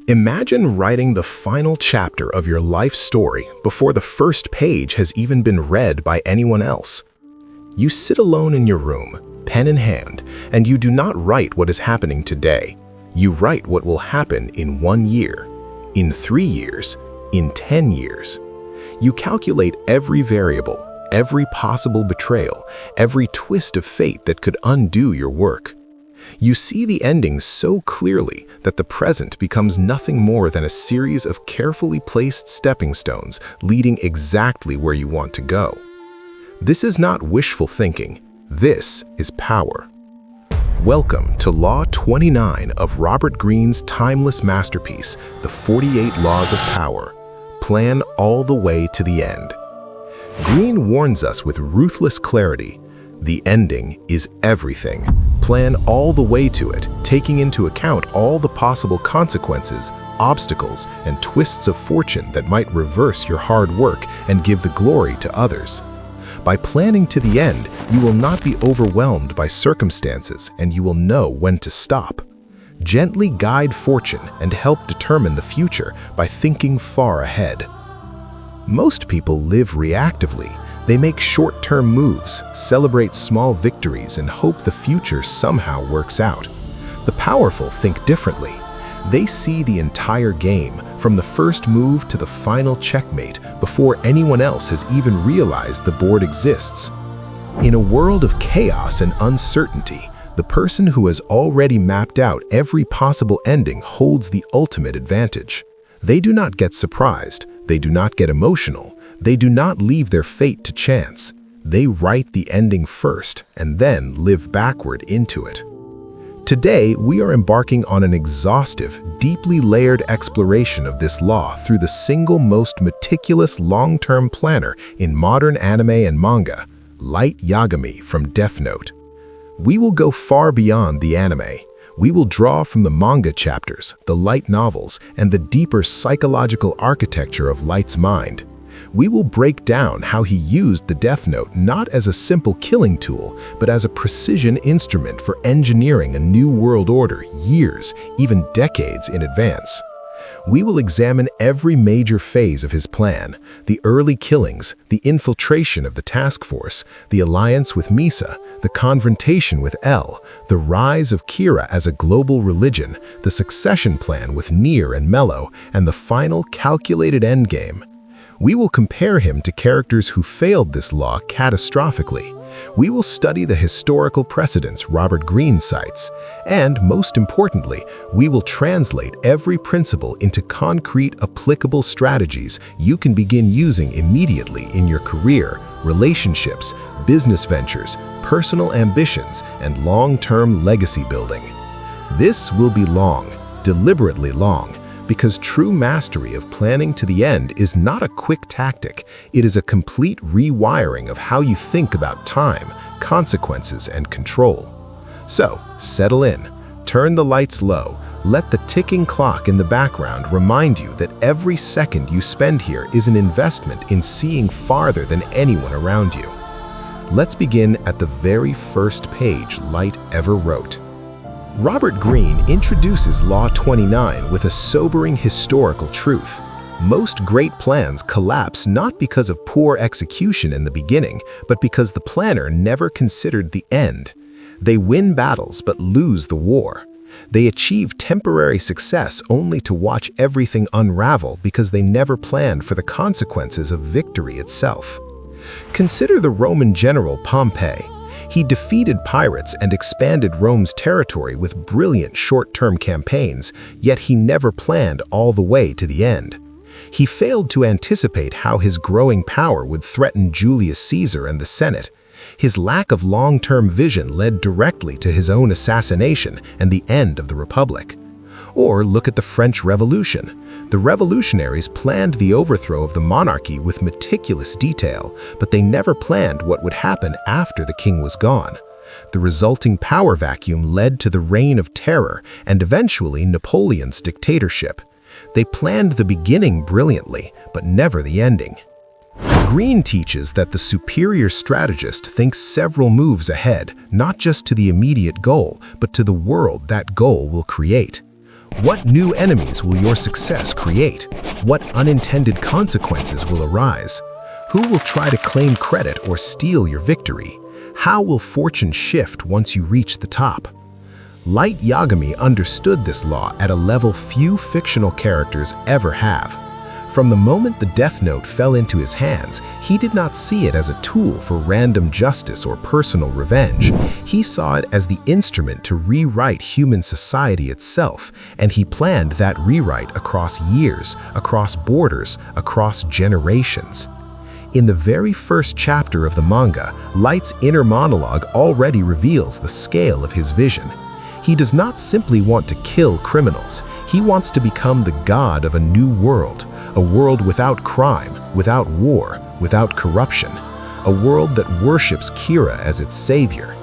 Imagine writing the final chapter of your life story before the first page has even been read by anyone else. You sit alone in your room, pen in hand, and you do not write what is happening today. You write what will happen in 1 year, in 3 years, in 10 years. You calculate every variable, every possible betrayal, every twist of fate that could undo your work. You see the ending so clearly that the present becomes nothing more than a series of carefully placed stepping stones leading exactly where you want to go. This is not wishful thinking. This is power. Welcome to Law 29 of Robert Greene's timeless masterpiece, The 48 Laws of Power. Plan all the way to the end. Greene warns us with ruthless clarity. The ending is everything. Plan all the way to it, taking into account all the possible consequences, obstacles, and twists of fortune that might reverse your hard work and give the glory to others. By planning to the end, you will not be overwhelmed by circumstances and you will know when to stop. Gently guide fortune and help determine the future by thinking far ahead. Most people live reactively. They make short-term moves, celebrate small victories, and hope the future somehow works out. The powerful think differently. They see the entire game, from the first move to the final checkmate, before anyone else has even realized the board exists. In a world of chaos and uncertainty, the person who has already mapped out every possible ending holds the ultimate advantage. They do not get surprised. They do not get emotional. They do not leave their fate to chance. They write the ending first and then live backward into it. Today, we are embarking on an exhaustive, deeply layered exploration of this law through the single most meticulous long-term planner in modern anime and manga, Light Yagami from Death Note. We will go far beyond the anime. We will draw from the manga chapters, the light novels, and the deeper psychological architecture of Light's mind. We will break down how he used the Death Note not as a simple killing tool, but as a precision instrument for engineering a new world order years, even decades in advance. We will examine every major phase of his plan: the early killings, the infiltration of the task force, the alliance with Misa, the confrontation with L, the rise of Kira as a global religion, the succession plan with Nier and Mello, and the final calculated endgame. We will compare him to characters who failed this law catastrophically. We will study the historical precedents Robert Greene cites, and most importantly, we will translate every principle into concrete, applicable strategies you can begin using immediately in your career, relationships, business ventures, personal ambitions, and long-term legacy building. This will be long, deliberately long, because true mastery of planning to the end is not a quick tactic. It is a complete rewiring of how you think about time, consequences, and control. So, settle in, turn the lights low, let the ticking clock in the background remind you that every second you spend here is an investment in seeing farther than anyone around you. Let's begin at the very first page Light ever wrote. Robert Greene introduces Law 29 with a sobering historical truth. Most great plans collapse not because of poor execution in the beginning, but because the planner never considered the end. They win battles but lose the war. They achieve temporary success only to watch everything unravel because they never planned for the consequences of victory itself. Consider the Roman general Pompey. He defeated pirates and expanded Rome's territory with brilliant short-term campaigns, yet he never planned all the way to the end. He failed to anticipate how his growing power would threaten Julius Caesar and the Senate. His lack of long-term vision led directly to his own assassination and the end of the Republic. Or look at the French Revolution. The revolutionaries planned the overthrow of the monarchy with meticulous detail, but they never planned what would happen after the king was gone. The resulting power vacuum led to the Reign of Terror and eventually Napoleon's dictatorship. They planned the beginning brilliantly, but never the ending. Greene teaches that the superior strategist thinks several moves ahead, not just to the immediate goal, but to the world that goal will create. What new enemies will your success create? What unintended consequences will arise? Who will try to claim credit or steal your victory? How will fortune shift once you reach the top? Light Yagami understood this law at a level few fictional characters ever have. From the moment the Death Note fell into his hands, he did not see it as a tool for random justice or personal revenge. He saw it as the instrument to rewrite human society itself, and he planned that rewrite across years, across borders, across generations. In the very first chapter of the manga, Light's inner monologue already reveals the scale of his vision. He does not simply want to kill criminals. He wants to become the god of a new world, a world without crime, without war, without corruption, a world that worships Kira as its savior.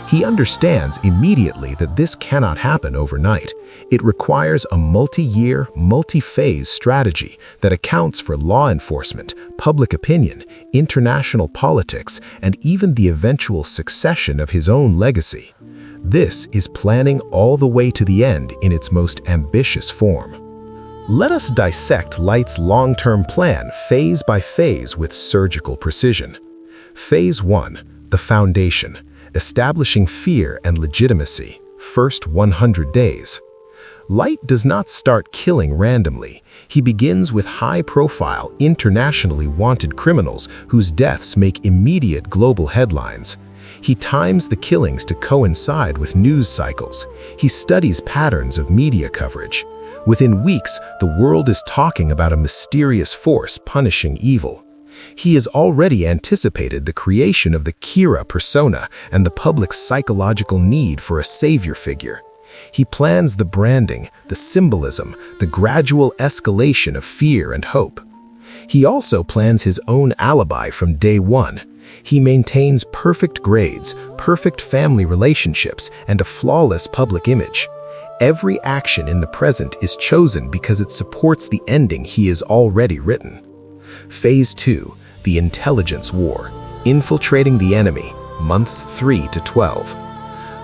He understands immediately that this cannot happen overnight. It requires a multi-year, multi-phase strategy that accounts for law enforcement, public opinion, international politics, and even the eventual succession of his own legacy. This is planning all the way to the end in its most ambitious form. Let us dissect Light's long-term plan phase by phase with surgical precision. Phase 1. The foundation. Establishing fear and legitimacy. First 100 days. Light does not start killing randomly. He begins with high-profile, internationally wanted criminals whose deaths make immediate global headlines. He times the killings to coincide with news cycles. He studies patterns of media coverage. Within weeks, the world is talking about a mysterious force punishing evil. He has already anticipated the creation of the Kira persona and the public's psychological need for a savior figure. He plans the branding, the symbolism, the gradual escalation of fear and hope. He also plans his own alibi from day one. He maintains perfect grades, perfect family relationships, and a flawless public image. Every action in the present is chosen because it supports the ending he has already written. Phase 2. The Intelligence War. Infiltrating the enemy. Months 3 to 12.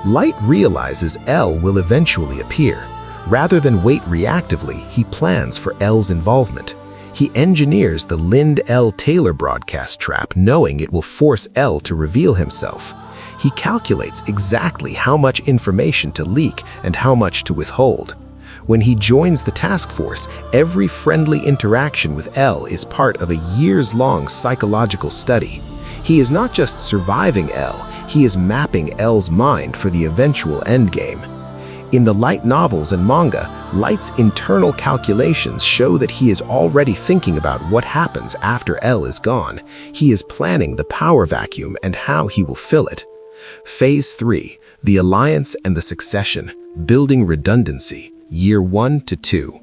Light realizes L will eventually appear. Rather than wait reactively, he plans for L's involvement. He engineers the Lind L. Taylor broadcast trap, knowing it will force L to reveal himself. He calculates exactly how much information to leak and how much to withhold. When he joins the task force, every friendly interaction with L is part of a years-long psychological study. He is not just surviving L, he is mapping L's mind for the eventual endgame. In the Light novels and manga, Light's internal calculations show that he is already thinking about what happens after L is gone. He is planning the power vacuum and how he will fill it. Phase 3. The Alliance and the Succession. Building redundancy. Year 1 to 2.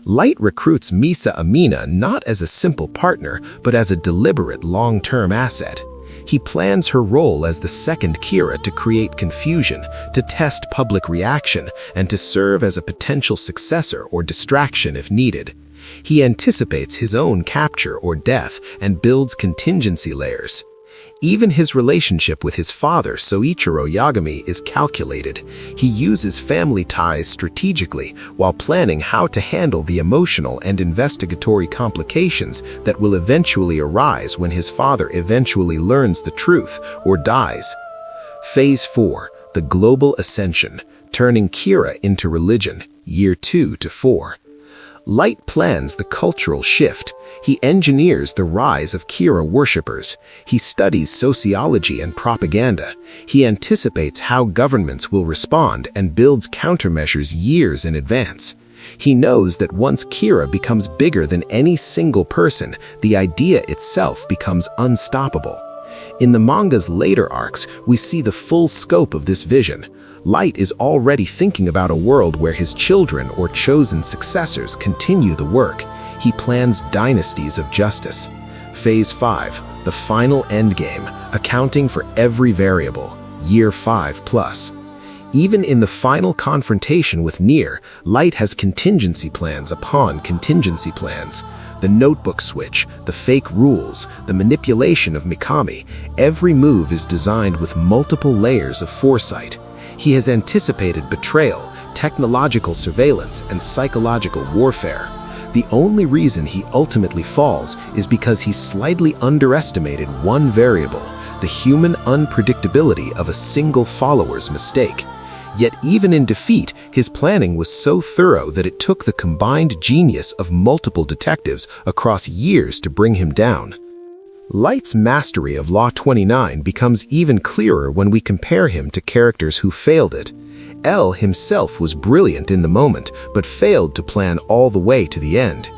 Light recruits Misa Amina not as a simple partner, but as a deliberate long-term asset. He plans her role as the second Kira to create confusion, to test public reaction, and to serve as a potential successor or distraction if needed. He anticipates his own capture or death and builds contingency layers. Even his relationship with his father, Soichiro Yagami, is calculated. He uses family ties strategically while planning how to handle the emotional and investigatory complications that will eventually arise when his father eventually learns the truth or dies. Phase 4. The Global Ascension. Turning Kira into Religion. Year 2 to 4. Light plans the cultural shift. He engineers the rise of Kira worshippers. He studies sociology and propaganda. He anticipates how governments will respond and builds countermeasures years in advance. He knows that once Kira becomes bigger than any single person, the idea itself becomes unstoppable. In the manga's later arcs, we see the full scope of this vision. Light is already thinking about a world where his children or chosen successors continue the work. He plans dynasties of justice. Phase 5. The Final Endgame. Accounting for every variable. Year 5 plus. Even in the final confrontation with Nier, Light has contingency plans upon contingency plans. The notebook switch, the fake rules, the manipulation of Mikami, every move is designed with multiple layers of foresight. He has anticipated betrayal, technological surveillance and psychological warfare. The only reason he ultimately falls is because he slightly underestimated one variable, the human unpredictability of a single follower's mistake. Yet even in defeat, his planning was so thorough that it took the combined genius of multiple detectives across years to bring him down. Light's mastery of Law 29 becomes even clearer when we compare him to characters who failed it. L himself was brilliant in the moment, but failed to plan all the way to the end.